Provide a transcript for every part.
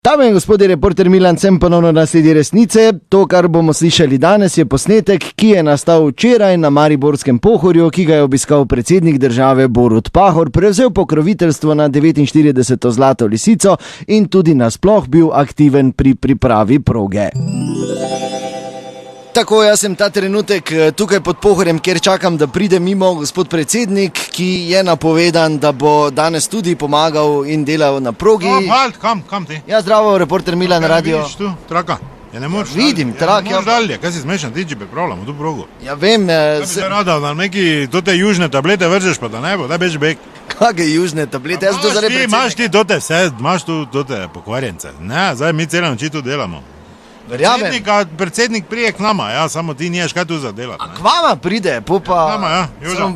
Dame in gospodje, reporter Milan sem ponovno na sledi resnice. To, kar bomo slišali danes, je posnetek, ki je nastal včeraj na Mariborskem Pohorju, ki ga je obiskal predsednik države Borut Pahor, prevzel pokroviteljstvo na 49. Zlato lisico in tudi nasploh bil aktiven pri pripravi proge. Tako, jaz sem ta trenutek tukaj pod Pohorjem, kjer čakam, da pride mimo gospod predsednik, ki je napovedan, da bo danes tudi pomagal in delal na progi. Kam ti? Ja, zdravo, reporter Milan, radio. Vidiš tu, traka? Ja, ne moreš vidim, trak. Ja, ne moreš dalje, kaj si zmešan, ti če pripravljamo tu progo. Ja, vem. Kaj bi se rada, da neki tote južne tablete vržeš, pa da ne bo, da bež bek. Kakve južne tablete? Jaz to zdaj predsednik. Imaš ti tote vse, imaš tu tote pokvarjence. Ne, zdaj mi celo noči tu delamo. Predsednik prije k nama, ja, samo ti niješ kaj tu za delati. A k vama pride, popa... K nama, ja, Joža.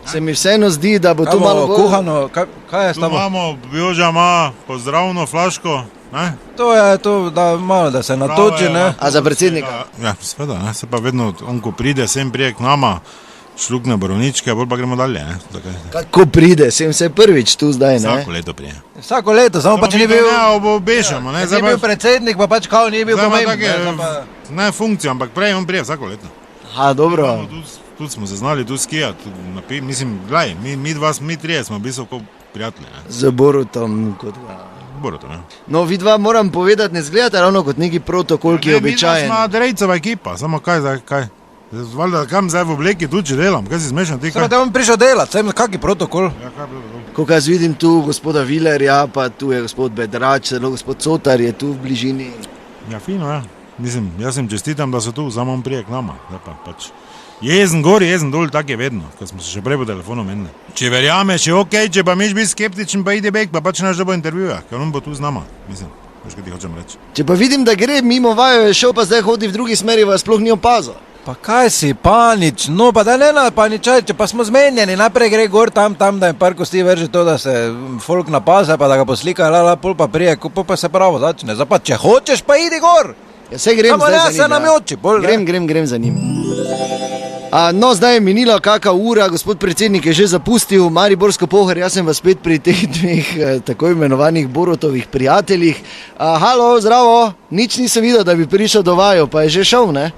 Se mi vseeno zdi, da bo tu malo bolj... kuhano, kaj je s Tu tamo? imamo, Joža ima pozdravno flaško, ne? To je to, da malo da se natoči, ne? A za predsednika? Ja, seveda, ne, se pa vedno, on ko pride, sem prije k nama, šlukne borovničke, bolj pa gremo dalje, ne? Kako pride, sem se prvič tu zdaj, ne? Vsako leto prije. Vsako leto, samo pa če ni bil... Ne, obešamo, ne? Ni bil predsednik, pa pač kao ni bil pomemben. Ne funkcijo, ampak prej on prije vsako leto. Ha, dobro. Tu smo se znali tu skijati, mislim, gledaj, mi trije smo bili kot prijatelji, ne? Z Borutom kot ga... Borutom, ja. No, vidva moram povedati, ne zgledate ravno kot neki protokol, ki je običajen. Mi smo Drejcova ekipa, samo kaj? Valjda, kam zdaj v obleki tu če delam, kaj si zmešan ti kaj? Samo da bom prišel delat, sem kaki protokol. Ja, kaj protokol? Ko jaz vidim tu gospoda Vilerja, pa tu je gospod Bedrač, celo gospod Cotar je tu v bližini. Ja, fino, ja. Mislim, jaz jim čestitam, da so tu, samo on prije k nama. Zdaj pa pač jezen gor, jezen dol, tak je vedno, ko smo se še prej po telefonu menili. Če verjameš, je okej, če pa miš biti skeptičen, pa ide bek, pa pač naš da bo intervjuja, ker on bo tu z nama, mislim, veš, kaj ti hočem reči. Če pa vidim, da gre mimo vaju, je šel, pa zdaj hodi v drugi smeri, vas sploh ni opazil. Pa kaj si, panič, no pa da ne paničaj, če pa smo zmenjeni, naprej gre gor tam, da jim par kosti vrže to, da se folk napaze, pa da ga poslika, pol pa prije, pa se pravo začne, zdaj pa če hočeš, pa idi gor. Ja, se grem zdaj za njim. Se nam joči, bolj ne. Grem za njim. No, zdaj je minilo kakšna ura, gospod predsednik je že zapustil Mariborsko Pohor, jaz sem vas spet pri teh dveh tako imenovanih Borutovih prijateljih. Halo, zdravo, nič nisem videl, da bi prišel do vaju, pa je že šel, ne?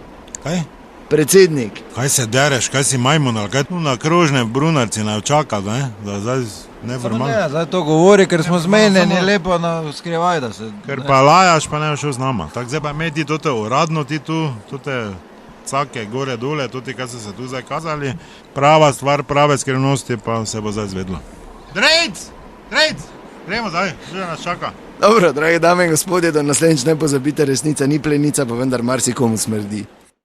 Kaj? Predsednik. Kaj se dereš, kaj si majmun, ali kaj tu na krožne brunarci ne čaka, ne? Da zdaj neformalno. Ne, zdaj to govori, ker smo zmenjeni, lepo skrivaj, da se... Ker pa lajaš, pa ne šel z nama. Tako zdaj pa imej ti tote uradno, ti tu, tote cake, gore, dole, tudi kaj so se tu zdaj kazali. Prava stvar, prave skrivnosti, pa se bo zdaj zvedlo. Drejc! Gremo zdaj, že nas čaka. Dobro, drage dame in gospodje, da naslednjič ne pozabite, resnica ni plenica, pa vendar marsikomu smrdi.